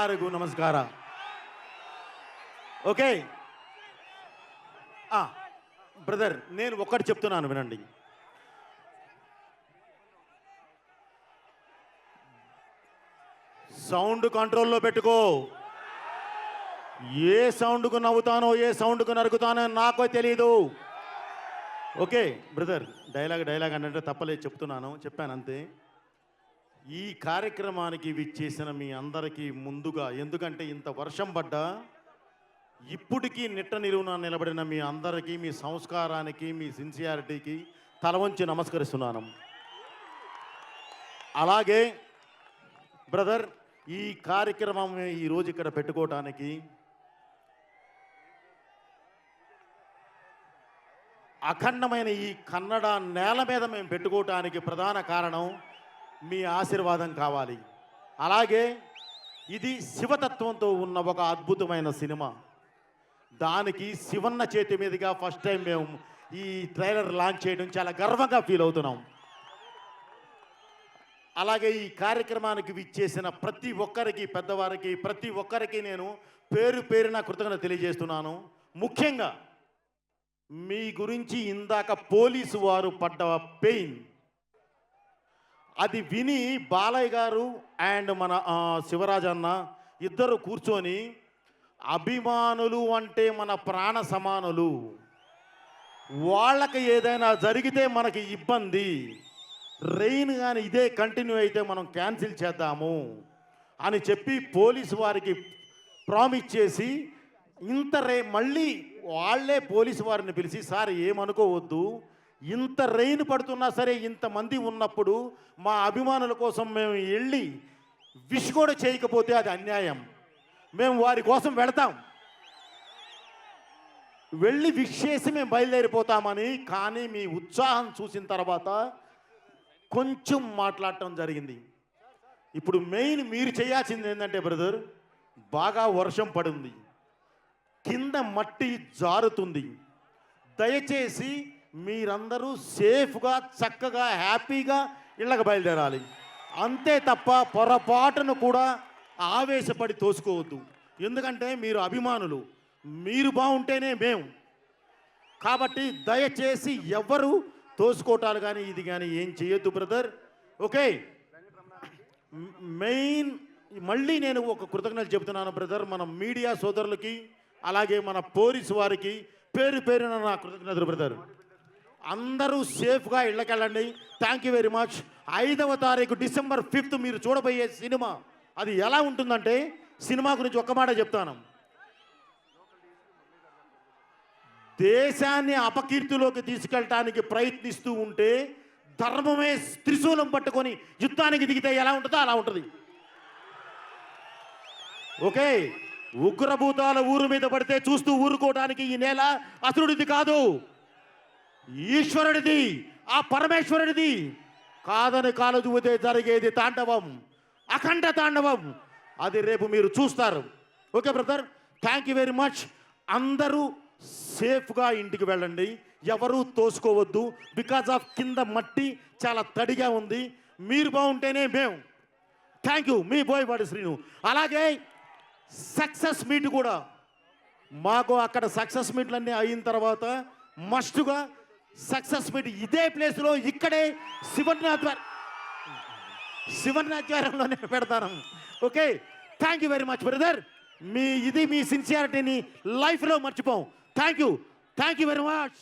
ಎಲ್ಲರಿಗೂ ನಮಸ್ಕಾರ. Okay brother, నేను ఒక్కటి చెప్తున్నాను వినండి. సౌండ్ కంట్రోల్లో పెట్టుకో. ఏ సౌండ్కు నవ్వుతానో ఏ సౌండ్కు నరుకుతానో నాకో తెలీదు. ఓకే బ్రదర్, డైలాగ్ అంటే తప్పలేదు, చెప్పాను అంతే. ఈ కార్యక్రమానికి విచ్చేసిన మీ అందరికీ ముందుగా, ఎందుకంటే ఇంత వర్షం పడ్డా ఇప్పటికీ నిట్ట నిలువున నిలబడిన మీ అందరికీ, మీ సంస్కారానికి, మీ సిన్సియారిటీకి తల వంచి నమస్కరిస్తున్నాను. అలాగే బ్రదర్, ఈ కార్యక్రమం ఈరోజు ఇక్కడ పెట్టుకోవటానికి అఖండమైన ఈ కన్నడ నేల మీద మేము పెట్టుకోవటానికి ప్రధాన కారణం మీ ఆశీర్వాదం కావాలి. అలాగే ఇది శివతత్వంతో ఉన్న ఒక అద్భుతమైన సినిమా. దానికి శివన్న చేతి మీదుగా ఫస్ట్ టైం మేము ఈ ట్రైలర్ లాంచ్ చేయడం చాలా గర్వంగా ఫీల్ అవుతున్నాం. అలాగే ఈ కార్యక్రమానికి విచ్చేసిన ప్రతి ఒక్కరికి, పెద్దవారికి, ప్రతి ఒక్కరికి నేను పేరున కృతజ్ఞత తెలియజేస్తున్నాను. ముఖ్యంగా మీ గురించి ఇందాక పోలీసు వారు పడ్డ పెయిన్, అది విని బాలయ్య గారు అండ్ మన శివరాజ్ అన్న ఇద్దరు కూర్చొని, అభిమానులు అంటే మన ప్రాణ సమానులు, వాళ్ళకి ఏదైనా జరిగితే మనకి ఇబ్బంది, రెయిన్ కానీ ఇదే కంటిన్యూ అయితే మనం క్యాన్సిల్ చేద్దాము అని చెప్పి పోలీసు వారికి ప్రామిస్ చేసి, మళ్ళీ వాళ్ళే పోలీసు వారిని పిలిచి, సార్ ఏమనుకోవద్దు, ఇంత రెయిన్ పడుతున్నా సరే ఇంతమంది ఉన్నప్పుడు మా అభిమానుల కోసం మేము వెళ్ళి విష్ కూడా చేయకపోతే అది అన్యాయం, మేము వారి కోసం వెళతాం, వెళ్ళి విష్ చేసి మేము బయలుదేరిపోతామని. కానీ మీ ఉత్సాహం చూసిన తర్వాత కొంచెం మాట్లాడటం జరిగింది. ఇప్పుడు మెయిన్ మీరు చేయాల్సింది ఏంటంటే బ్రదర్, బాగా వర్షం పడింది, కింద మట్టి జారుతుంది, దయచేసి మీరందరూ సేఫ్గా చక్కగా హ్యాపీగా ఇళ్ళకి బయలుదేరాలి. అంతే తప్ప పొరపాటును కూడా ఆవేశపడి తోసుకోవద్దు. ఎందుకంటే మీరు అభిమానులు, మీరు బాగుంటేనే మేము. కాబట్టి దయచేసి ఎవరు తోసుకోవటాలు కానీ ఇది కానీ ఏం చేయొద్దు బ్రదర్. ఓకే, మెయిన్ మళ్ళీ నేను ఒక కృతజ్ఞతలు చెబుతున్నాను బ్రదర్, మన మీడియా సోదరులకి, అలాగే మన పోలీసు వారికి పేరున నా కృతజ్ఞతలు బ్రదర్. అందరూ సేఫ్గా ఇళ్ళకెళ్ళండి. Thank you very much. 5వ తారీఖు డిసెంబర్ 5th మీరు చూడబోయే సినిమా అది ఎలా ఉంటుందంటే, సినిమా గురించి ఒక్క మాట చెప్తాను. దేశాన్ని అపకీర్తిలోకి తీసుకెళ్ళటానికి ప్రయత్నిస్తూ ఉంటే ధర్మమే త్రిశూలం పట్టుకొని యుద్ధానికి దిగితే ఎలా ఉంటుందో అలా ఉంటుంది. ఓకే, ఉగ్రభూతాల ఊరు మీద పడితే చూస్తూ ఊరుకోవడానికి ఈ నేల అసురుడిది కాదు, ఈశ్వరుడిది, ఆ పరమేశ్వరుడిది. కాదని కాలు చూపితే జరిగేది తాండవం, అఖండ తాండవం. అది రేపు మీరు చూస్తారు. Okay brother, thank you very much. అందరూ సేఫ్గా ఇంటికి వెళ్ళండి, ఎవరూ తోసుకోవద్దు. బికాజ్ ఆఫ్ కింద మట్టి చాలా తడిగా ఉంది. మీరు బాగుంటేనే మేము. థ్యాంక్ యూ, మీ బోయపాటి శ్రీను. అలాగే సక్సెస్ మీట్ కూడా మాకు అక్కడ సక్సెస్ మీట్లన్నీ అయిన తర్వాత మస్టుగా సక్సెస్ మీట్ ఇదే ప్లేస్లో ఇక్కడే శివనాధ్వర్యంలోనే పెడతాను. Okay, thank you very much brother. మీ సిన్సియారిటీని లైఫ్లో మర్చిపోం. Thank you very much.